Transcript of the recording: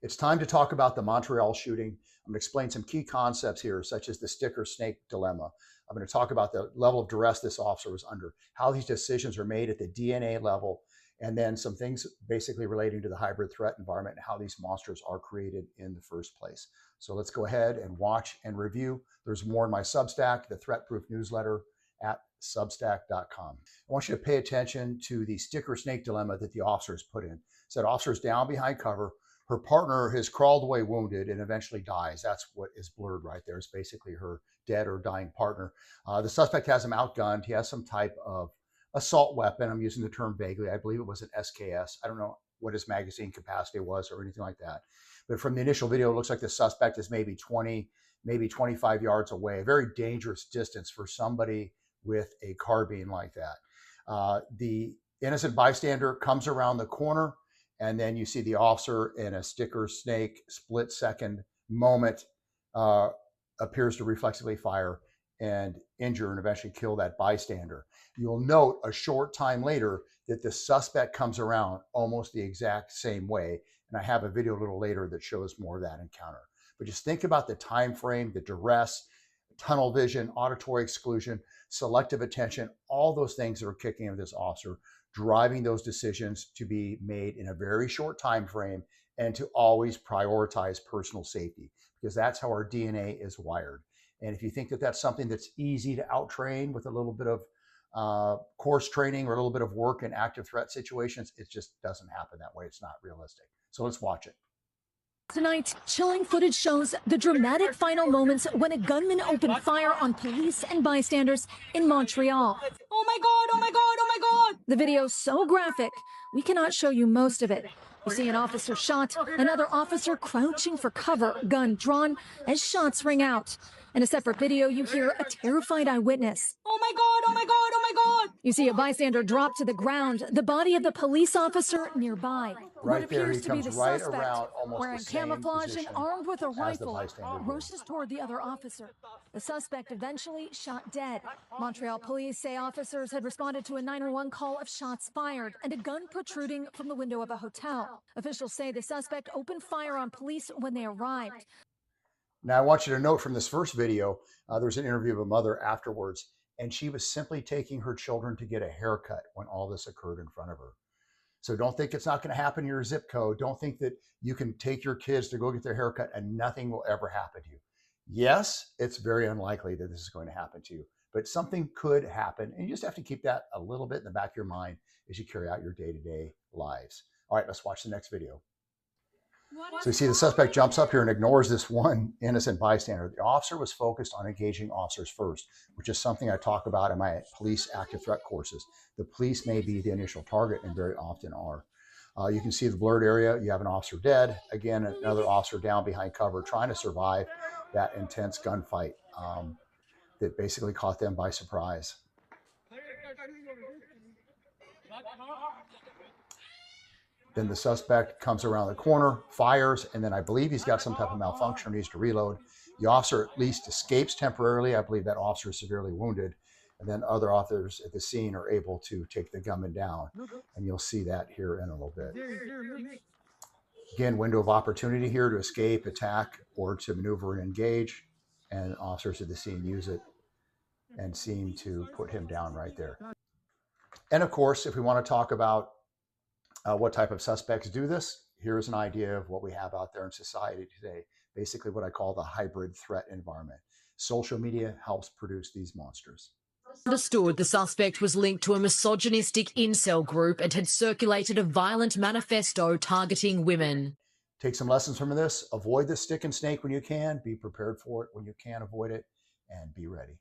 It's time to talk about the Montreal shooting. I'm going to explain some key concepts here, such as the stick or snake dilemma. I'm going to talk about the level of duress this officer was under, how these decisions are made at the DNA level, and then some things basically relating to the hybrid threat environment and how these monsters are created in the first place. So let's go ahead and watch and review. There's more in my Substack, the Threat Proof newsletter at substack.com. I want you to pay attention to the stick or snake dilemma that the officers put in. So that officer's down behind cover. Her partner has crawled away wounded and eventually dies. That's what is blurred right there. It's basically her dead or dying partner. The suspect has him outgunned. He has some type of assault weapon. I'm using the term vaguely. I believe it was an SKS. I don't know what his magazine capacity was or anything like that. But from the initial video, it looks like the suspect is maybe 20, maybe 25 yards away. A very dangerous distance for somebody with a carbine like that. The innocent bystander comes around the corner, and then you see the officer in a stick or snake split-second moment appears to reflexively fire and injure and eventually kill that bystander. You'll note a short time later that the suspect comes around almost the exact same way. And I have a video a little later that shows more of that encounter. But just think about the time frame, the duress, tunnel vision, auditory exclusion, selective attention, all those things that are kicking in this officer, driving those decisions to be made in a very short time frame and to always prioritize personal safety, because that's how our DNA is wired. And if you think that that's something that's easy to out-train with a little bit of course training or a little bit of work in active threat situations, it just doesn't happen that way. It's not realistic. So let's watch it. Tonight, chilling footage shows the dramatic final moments when a gunman opened fire on police and bystanders in Montreal. Oh my God, oh my God, oh my God! The video's so graphic, we cannot show you most of it. You see an officer shot, another officer crouching for cover, gun drawn, as shots ring out. In a separate video, you hear a terrified eyewitness. Oh my God, oh my God, oh my God! You see a bystander drop to the ground, the body of the police officer nearby. Right there, he comes right around almost wearing the same camouflage position and armed with a as the rifle, bystander did. rushes toward the other officer. The suspect eventually shot dead. Montreal police say officers had responded to a 911 call of shots fired and a gun protruding from the window of a hotel. Officials say the suspect opened fire on police when they arrived. Now, I want you to note from this first video, there's an interview of a mother afterwards, and she was simply taking her children to get a haircut when all this occurred in front of her. So don't think it's not going to happen in your zip code. Don't think that you can take your kids to go get their haircut and nothing will ever happen to you. Yes, it's very unlikely that this is going to happen to you, but something could happen, and you just have to keep that a little bit in the back of your mind as you carry out your day-to-day lives. All right, let's watch the next video. So you see the suspect jumps up here and ignores this one innocent bystander. The officer was focused on engaging officers first, which is something I talk about in my police active threat courses. The police may be the initial target and very often are. You can see the blurred area. You have an officer dead. Again, another officer down behind cover trying to survive that intense gunfight that basically caught them by surprise. Then the suspect comes around the corner, fires, and then I believe he's got some type of malfunction, needs to reload. The officer at least escapes temporarily. I believe that officer is severely wounded. And then other officers at the scene are able to take the gunman down. And you'll see that here in a little bit. Again, window of opportunity here to escape, attack, or to maneuver and engage. And officers at the scene use it and seem to put him down right there. And of course, if we want to talk about what type of suspects do this, here's an idea of what we have out there in society today. Basically what I call the hybrid threat environment. Social media helps produce these monsters. Understood the suspect was linked to a misogynistic incel group and had circulated a violent manifesto targeting women. Take some lessons from this. Avoid the stick and snake when you can. Be prepared for it when you can avoid it, and be ready.